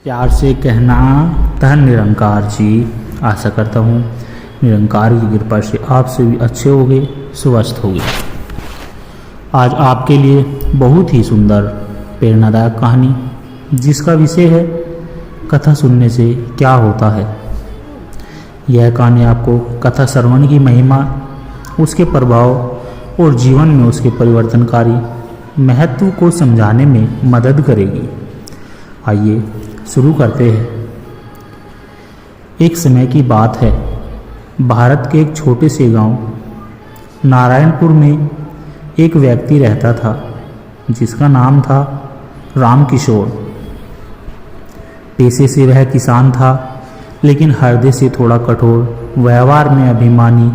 प्यार से कहना धन निरंकार जी। आशा करता हूँ निरंकार की कृपा से आप से भी अच्छे होंगे, स्वस्थ होंगे। आज आपके लिए बहुत ही सुंदर प्रेरणादायक कहानी जिसका विषय है कथा सुनने से क्या होता है। यह कहानी आपको कथा श्रवण की महिमा, उसके प्रभाव और जीवन में उसके परिवर्तनकारी महत्व को समझाने में मदद करेगी। आइए शुरू करते हैं। एक समय की बात है, भारत के एक छोटे से गांव नारायणपुर में एक व्यक्ति रहता था जिसका नाम था राम किशोर। पेशे से वह किसान था, लेकिन हृदय से थोड़ा कठोर, व्यवहार में अभिमानी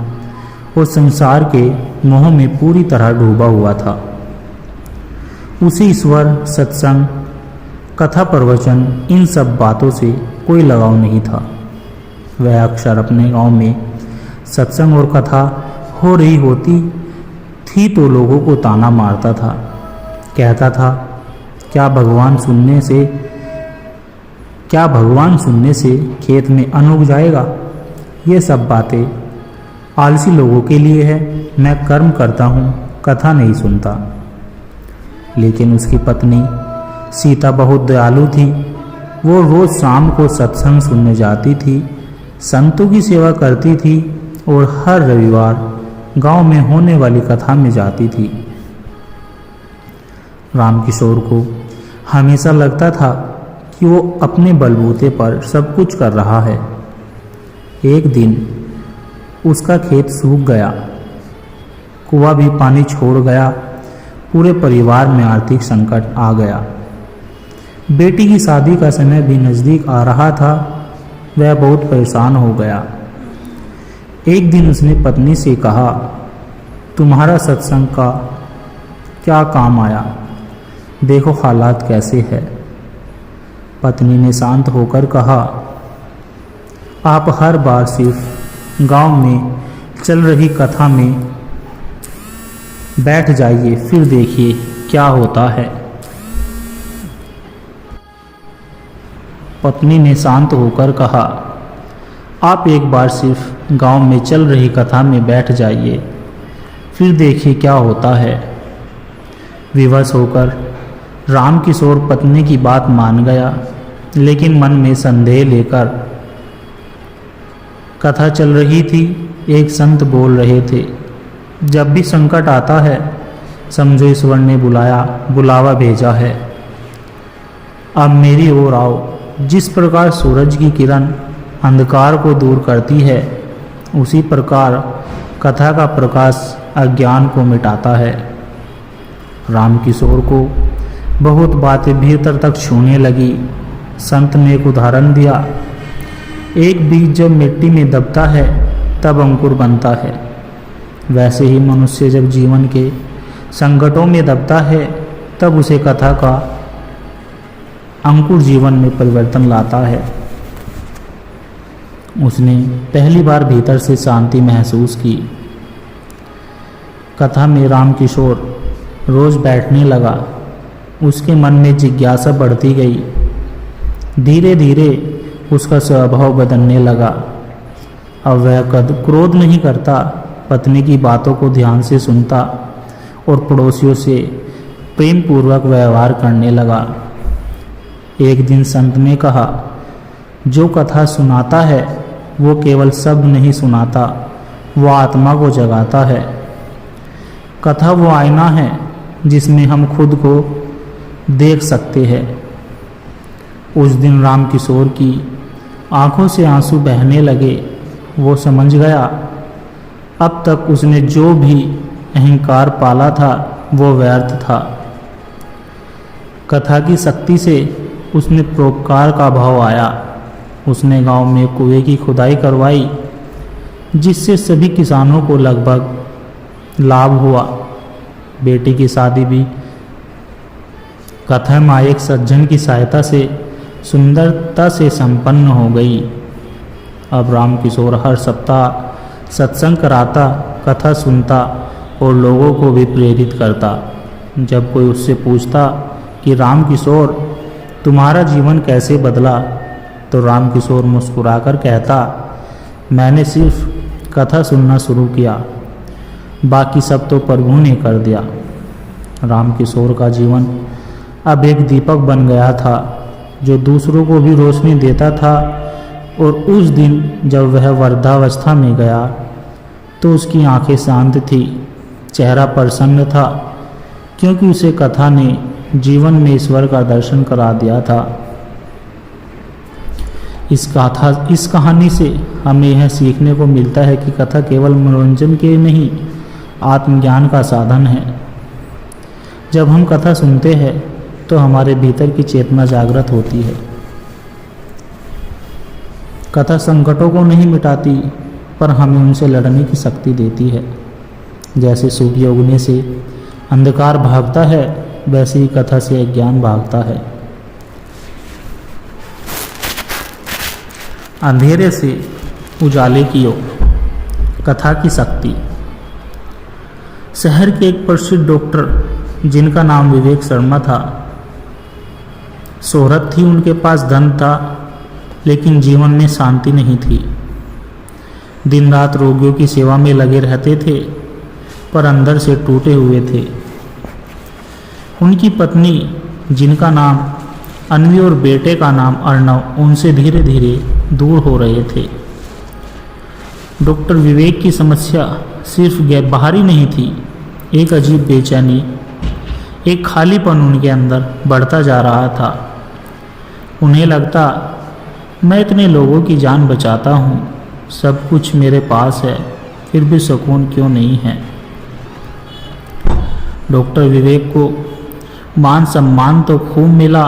और संसार के मोह में पूरी तरह डूबा हुआ था। उसे ईश्वर, सत्संग, कथा प्रवचन, इन सब बातों से कोई लगाव नहीं था। वह अक्सर अपने गांव में सत्संग और कथा हो रही होती थी तो लोगों को ताना मारता था। कहता था, क्या भगवान सुनने से खेत में अन्न उग जाएगा? ये सब बातें आलसी लोगों के लिए है। मैं कर्म करता हूँ, कथा नहीं सुनता। लेकिन उसकी पत्नी सीता बहुत दयालु थी। वो रोज शाम को सत्संग सुनने जाती थी, संतों की सेवा करती थी और हर रविवार गांव में होने वाली कथा में जाती थी। रामकिशोर को हमेशा लगता था कि वो अपने बलबूते पर सब कुछ कर रहा है। एक दिन उसका खेत सूख गया, कुआं भी पानी छोड़ गया, पूरे परिवार में आर्थिक संकट आ गया। बेटी की शादी का समय भी नज़दीक आ रहा था। वह बहुत परेशान हो गया। एक दिन उसने पत्नी से कहा, तुम्हारा सत्संग का क्या काम आया? देखो हालात कैसे है। पत्नी ने शांत होकर कहा, आप हर बार सिर्फ गांव में चल रही कथा में बैठ जाइए, फिर देखिए क्या होता है। पत्नी ने शांत होकर कहा, आप एक बार सिर्फ गांव में चल रही कथा में बैठ जाइए, फिर देखिए क्या होता है। विवश होकर रामकिशोर पत्नी की बात मान गया, लेकिन मन में संदेह लेकर कथा चल रही थी। एक संत बोल रहे थे, जब भी संकट आता है समझो ईश्वर ने बुलावा भेजा है। अब मेरी ओर आओ। जिस प्रकार सूरज की किरण अंधकार को दूर करती है, उसी प्रकार कथा का प्रकाश अज्ञान को मिटाता है। रामकिशोर को बहुत बातें भीतर तक छूने लगी। संत ने एक उदाहरण दिया, एक बीज जब मिट्टी में दबता है तब अंकुर बनता है। वैसे ही मनुष्य जब जीवन के संकटों में दबता है तब उसे कथा का अंकुर जीवन में परिवर्तन लाता है। उसने पहली बार भीतर से शांति महसूस की। कथा में रामकिशोर रोज बैठने लगा। उसके मन में जिज्ञासा बढ़ती गई। धीरे धीरे उसका स्वभाव बदलने लगा। अब वह क्रोध नहीं करता, पत्नी की बातों को ध्यान से सुनता और पड़ोसियों से प्रेम पूर्वक व्यवहार करने लगा। एक दिन संत ने कहा, जो कथा सुनाता है वो केवल शब्द नहीं सुनाता, वो आत्मा को जगाता है। कथा वो आईना है जिसमें हम खुद को देख सकते हैं। उस दिन रामकिशोर की आंखों से आंसू बहने लगे। वो समझ गया, अब तक उसने जो भी अहंकार पाला था वो व्यर्थ था। कथा की शक्ति से उसने परोपकार का भाव आया। उसने गांव में कुएं की खुदाई करवाई, जिससे सभी किसानों को लगभग लाभ हुआ। बेटी की शादी भी कथा में एक सज्जन की सहायता से सुंदरता से संपन्न हो गई। अब रामकिशोर हर सप्ताह सत्संग कराता, कथा सुनता और लोगों को भी प्रेरित करता। जब कोई उससे पूछता कि रामकिशोर तुम्हारा जीवन कैसे बदला? तो रामकिशोर मुस्कुराकर कहता, मैंने सिर्फ कथा सुनना शुरू किया, बाकी सब तो प्रभु ने कर दिया। रामकिशोर का जीवन अब एक दीपक बन गया था जो दूसरों को भी रोशनी देता था। और उस दिन जब वह वृद्धावस्था में गया तो उसकी आंखें शांत थी, चेहरा प्रसन्न था, क्योंकि उसे कथा ने जीवन में ईश्वर का दर्शन करा दिया था। इस कहानी से हमें यह सीखने को मिलता है कि कथा केवल मनोरंजन के नहीं, आत्मज्ञान का साधन है। जब हम कथा सुनते हैं तो हमारे भीतर की चेतना जागृत होती है। कथा संकटों को नहीं मिटाती, पर हमें उनसे लड़ने की शक्ति देती है। जैसे सूर्य उगने से अंधकार भागता है, वैसे ही कथा से अज्ञान भागता है। अंधेरे से उजाले की ओर, कथा की शक्ति। शहर के एक प्रसिद्ध डॉक्टर जिनका नाम विवेक शर्मा था, शोहरत थी, उनके पास धन था, लेकिन जीवन में शांति नहीं थी। दिन रात रोगियों की सेवा में लगे रहते थे, पर अंदर से टूटे हुए थे। उनकी पत्नी, जिनका नाम अन्वी और बेटे का नाम अर्णव, उनसे धीरे धीरे दूर हो रहे थे। डॉक्टर विवेक की समस्या सिर्फ बाहरी नहीं थी, एक अजीब बेचैनी, एक खालीपन उनके अंदर बढ़ता जा रहा था। उन्हें लगता, मैं इतने लोगों की जान बचाता हूँ, सब कुछ मेरे पास है, फिर भी सुकून क्यों नहीं है। डॉक्टर विवेक को मान सम्मान तो खूब मिला,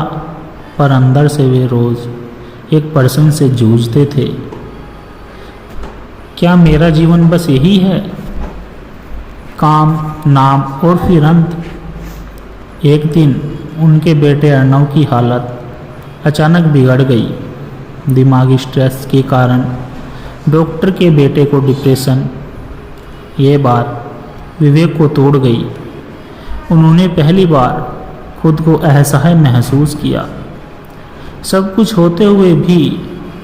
पर अंदर से वे रोज एक प्रश्न से जूझते थे, क्या मेरा जीवन बस यही है? काम, नाम और फिर अंत। एक दिन उनके बेटे अर्णव की हालत अचानक बिगड़ गई। दिमागी स्ट्रेस के कारण डॉक्टर के बेटे को डिप्रेशन। ये बात विवेक को तोड़ गई। उन्होंने पहली बार खुद को असहाय महसूस किया, सब कुछ होते हुए भी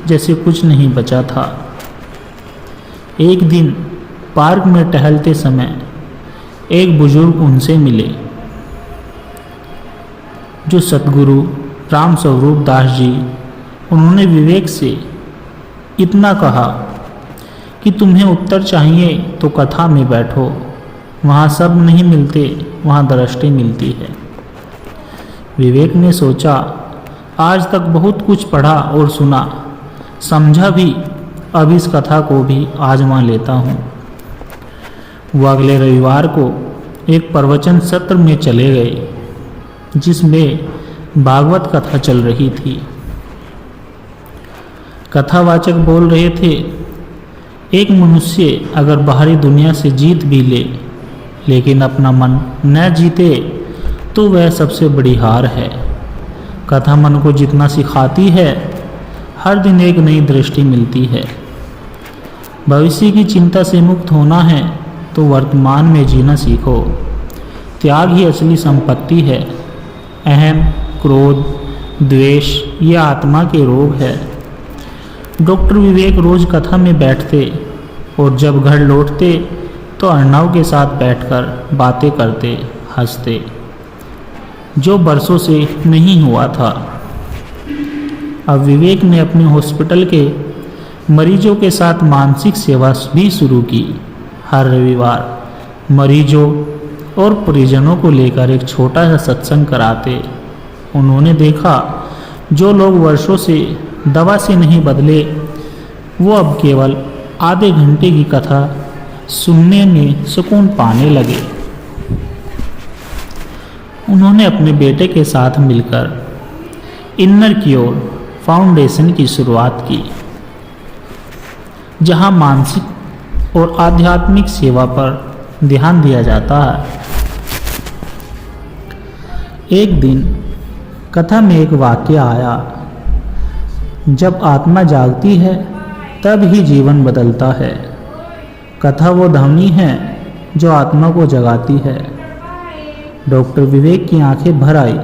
जैसे कुछ नहीं बचा था। एक दिन पार्क में टहलते समय एक बुजुर्ग उनसे मिले, जो सतगुरु राम स्वरूप दास जी। उन्होंने विवेक से इतना कहा कि तुम्हें उत्तर चाहिए तो कथा में बैठो, वहाँ सब नहीं मिलते, वहाँ दृष्टि मिलती है। विवेक ने सोचा, आज तक बहुत कुछ पढ़ा और सुना, समझा भी, अब इस कथा को भी आजमा लेता हूँ। वो अगले रविवार को एक प्रवचन सत्र में चले गए, जिसमें भागवत कथा चल रही थी। कथावाचक बोल रहे थे, एक मनुष्य अगर बाहरी दुनिया से जीत भी ले, लेकिन अपना मन न जीते तो वह सबसे बड़ी हार है। कथा मन को जितना सिखाती है, हर दिन एक नई दृष्टि मिलती है। भविष्य की चिंता से मुक्त होना है तो वर्तमान में जीना सीखो। त्याग ही असली संपत्ति है। अहम, क्रोध, द्वेष ये आत्मा के रोग है। डॉक्टर विवेक रोज कथा में बैठते और जब घर लौटते तो अर्णव के साथ बैठकर बातें करते, हंसते, जो बरसों से नहीं हुआ था। अब विवेक ने अपने हॉस्पिटल के मरीजों के साथ मानसिक सेवा भी शुरू की। हर रविवार मरीजों और परिजनों को लेकर एक छोटा सा सत्संग कराते। उन्होंने देखा, जो लोग वर्षों से दवा से नहीं बदले, वो अब केवल आधे घंटे की कथा सुनने में सुकून पाने लगे। उन्होंने अपने बेटे के साथ मिलकर इनर क्योर फाउंडेशन की शुरुआत की, जहां मानसिक और आध्यात्मिक सेवा पर ध्यान दिया जाता है। एक दिन कथा में एक वाक्य आया, जब आत्मा जागती है तब ही जीवन बदलता है। कथा वो ध्वनि है जो आत्मा को जगाती है। डॉक्टर विवेक की आंखें भर आई।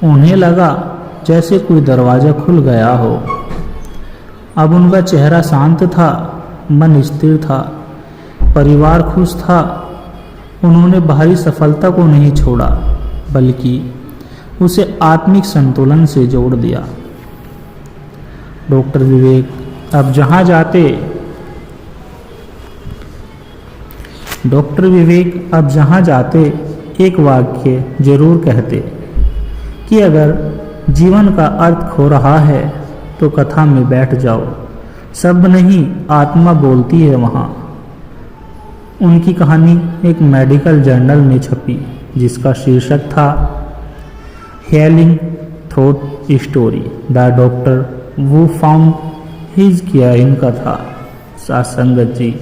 उन्हें लगा जैसे कोई दरवाज़ा खुल गया हो। अब उनका चेहरा शांत था, मन स्थिर था, परिवार खुश था। उन्होंने बाहरी सफलता को नहीं छोड़ा, बल्कि उसे आत्मिक संतुलन से जोड़ दिया। डॉक्टर विवेक अब जहाँ जाते एक वाक्य जरूर कहते कि अगर जीवन का अर्थ खो रहा है तो कथा में बैठ जाओ, शब्द नहीं आत्मा बोलती है वहाँ। उनकी कहानी एक मेडिकल जर्नल में छपी, जिसका शीर्षक था healing thought story, the doctor वो फाउंड हिज केयर इन कथा। सत्संगत जी,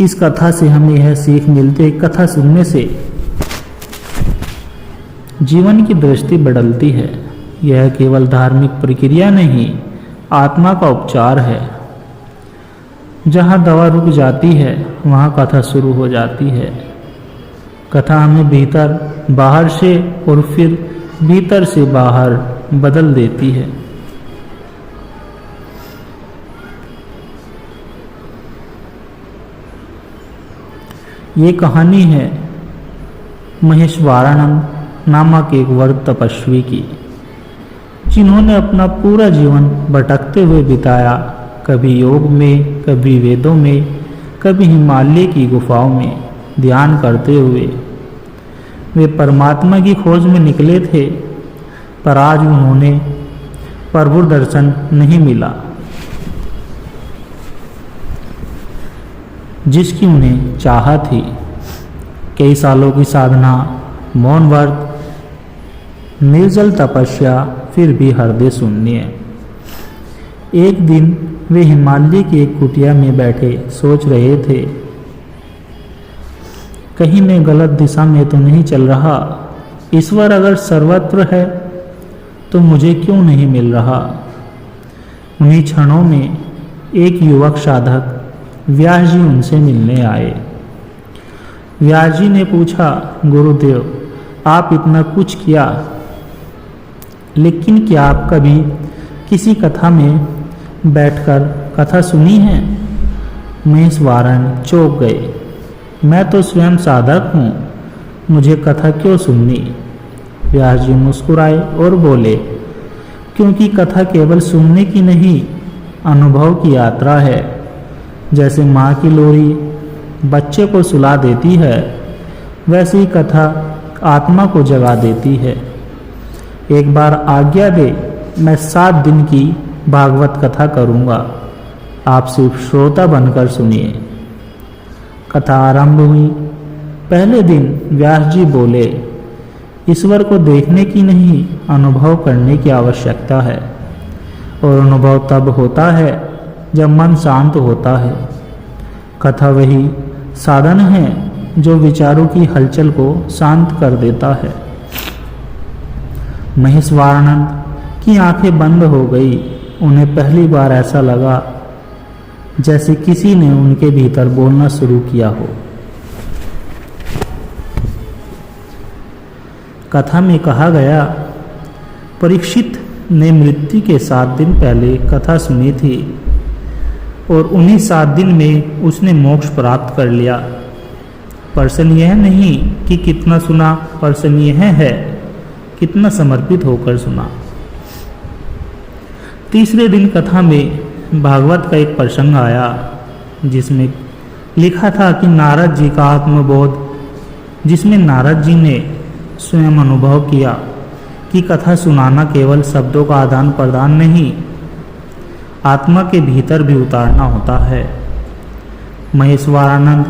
इस कथा से हमें यह सीख मिलती है, कथा सुनने से जीवन की दृष्टि बदलती है। यह केवल धार्मिक प्रक्रिया नहीं, आत्मा का उपचार है। जहाँ दवा रुक जाती है वहाँ कथा शुरू हो जाती है। कथा हमें भीतर बाहर से और फिर भीतर से बाहर बदल देती है। ये कहानी है महेश्वरानंद नामक एक वर्ग तपस्वी की, जिन्होंने अपना पूरा जीवन भटकते हुए बिताया, कभी योग में, कभी वेदों में, कभी हिमालय की गुफाओं में ध्यान करते हुए वे परमात्मा की खोज में निकले थे। पर आज उन्होंने प्रभु दर्शन नहीं मिला जिसकी उन्हें चाह थी। कई सालों की साधना, मौन व्रत, निर्जल तपस्या, फिर भी हृदय शून्य। एक दिन वे हिमालय की एक कुटिया में बैठे सोच रहे थे, कहीं मैं गलत दिशा में तो नहीं चल रहा। ईश्वर अगर सर्वत्र है तो मुझे क्यों नहीं मिल रहा। उन्हीं क्षणों में एक युवक साधक व्यास जी उनसे मिलने आए। व्यास जी ने पूछा, गुरुदेव आप इतना कुछ किया, लेकिन क्या आप कभी किसी कथा में बैठकर कथा सुनी है? महेश्वरानंद चौंक गए। मैं तो स्वयं साधक हूँ, मुझे कथा क्यों सुननी? व्यास जी मुस्कुराए और बोले, क्योंकि कथा केवल सुनने की नहीं, अनुभव की यात्रा है। जैसे माँ की लोरी बच्चे को सुला देती है, वैसे ही कथा आत्मा को जगा देती है। एक बार आज्ञा दे, मैं 7 दिन की भागवत कथा करूँगा, आप सिर्फ श्रोता बनकर सुनिए। कथा आरंभ हुई। पहले दिन व्यास जी बोले, ईश्वर को देखने की नहीं, अनुभव करने की आवश्यकता है। और अनुभव तब होता है जब मन शांत होता है। कथा वही साधन है जो विचारों की हलचल को शांत कर देता है। महेश्वरानंद की आंखें बंद हो गई। उन्हें पहली बार ऐसा लगा जैसे किसी ने उनके भीतर बोलना शुरू किया हो। कथा में कहा गया, परीक्षित ने मृत्यु के 7 दिन पहले कथा सुनी थी और उन्हीं 7 दिन में उसने मोक्ष प्राप्त कर लिया। प्रश्न यह नहीं कि कितना सुना, प्रश्न यह है कितना समर्पित होकर सुना। तीसरे दिन कथा में भागवत का एक प्रसंग आया, जिसमें लिखा था कि नारद जी का आत्मबोध, जिसमें नारद जी ने स्वयं अनुभव किया कि कथा सुनाना केवल शब्दों का आदान प्रदान नहीं, आत्मा के भीतर भी उतारना होता है। महेश्वरानंद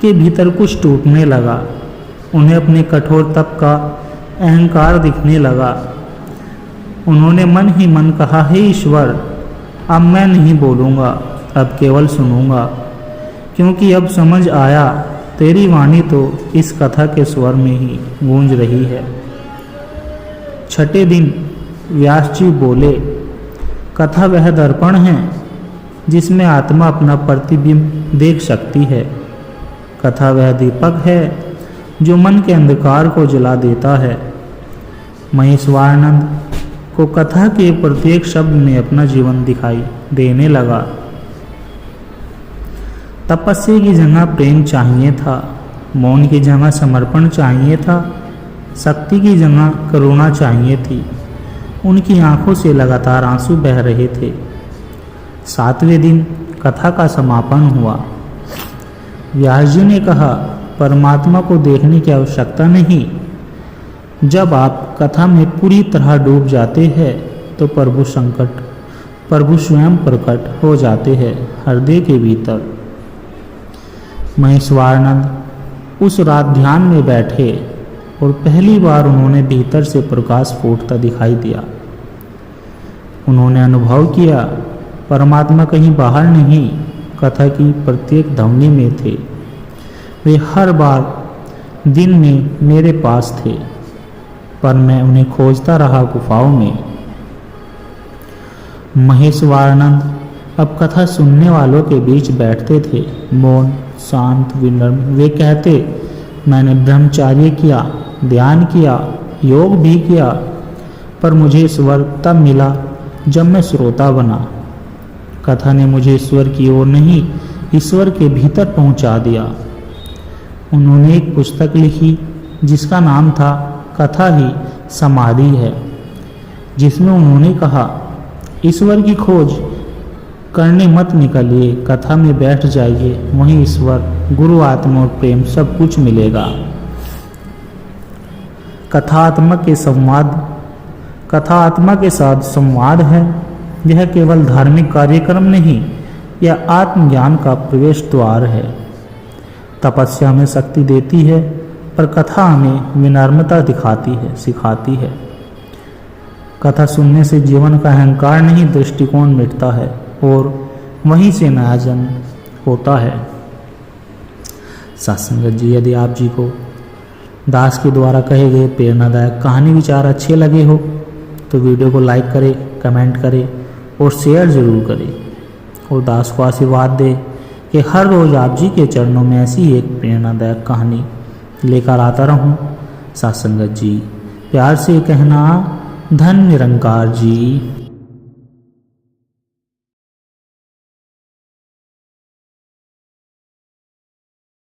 के भीतर कुछ टूटने लगा। उन्हें अपने कठोर तप का अहंकार दिखने लगा। उन्होंने मन ही मन कहा, हे ईश्वर, अब मैं नहीं बोलूँगा, अब केवल सुनूंगा, क्योंकि अब समझ आया तेरी वाणी तो इस कथा के स्वर में ही गूंज रही है। छठे दिन व्यास जी बोले, कथा वह दर्पण है जिसमें आत्मा अपना प्रतिबिंब देख सकती है। कथा वह दीपक है जो मन के अंधकार को जला देता है। महेश्वरानंद को कथा के प्रत्येक शब्द में अपना जीवन दिखाई देने लगा। तपस्या की जगह प्रेम चाहिए था, मौन की जगह समर्पण चाहिए था, शक्ति की जगह करुणा चाहिए थी। उनकी आंखों से लगातार आंसू बह रहे थे। 7वें दिन कथा का समापन हुआ। व्यास जी ने कहा, परमात्मा को देखने की आवश्यकता नहीं। जब आप कथा में पूरी तरह डूब जाते हैं तो प्रभु स्वयं प्रकट हो जाते हैं हृदय के भीतर। महेश्वरानंद उस रात ध्यान में बैठे और पहली बार उन्होंने भीतर से प्रकाश फूटता दिखाई दिया। उन्होंने अनुभव किया, परमात्मा कहीं बाहर नहीं, कथा की प्रत्येक ध्वनि में थे। वे हर बार दिन में मेरे पास थे, पर मैं उन्हें खोजता रहा गुफाओं में। महेश्वरानंद अब कथा सुनने वालों के बीच बैठते थे, मौन, शांत, विनम्र। वे कहते, मैंने ब्रह्मचार्य किया, ध्यान किया, योग भी किया, पर मुझे ईश्वर तब मिला जब मैं श्रोता बना। कथा ने मुझे ईश्वर की ओर नहीं, ईश्वर के भीतर पहुंचा दिया। उन्होंने एक पुस्तक लिखी जिसका नाम था कथा ही समाधि है, जिसमें उन्होंने कहा, ईश्वर की खोज करने मत निकलिए, कथा में बैठ जाइए, वहीं ईश्वर, गुरु, आत्मा और प्रेम सब कुछ मिलेगा। कथा आत्मा के साथ संवाद है। यह केवल धार्मिक कार्यक्रम नहीं, यह आत्मज्ञान का प्रवेश द्वार है। तपस्या में शक्ति देती है, पर कथा हमें विनम्रता सिखाती है। कथा सुनने से जीवन का अहंकार नहीं, दृष्टिकोण मिटता है और वहीं से नया जन्म होता है। सत्संगत जी, यदि आप जी को दास के द्वारा कहे गए प्रेरणादायक कहानी विचार अच्छे लगे हो तो वीडियो को लाइक करें, कमेंट करें और शेयर ज़रूर करें, और दास को आशीर्वाद दे कि हर रोज़ आप जी के चरणों में ऐसी एक प्रेरणादायक कहानी लेकर आता रहूं। सत्संगत जी, प्यार से कहना, धन निरंकार जी।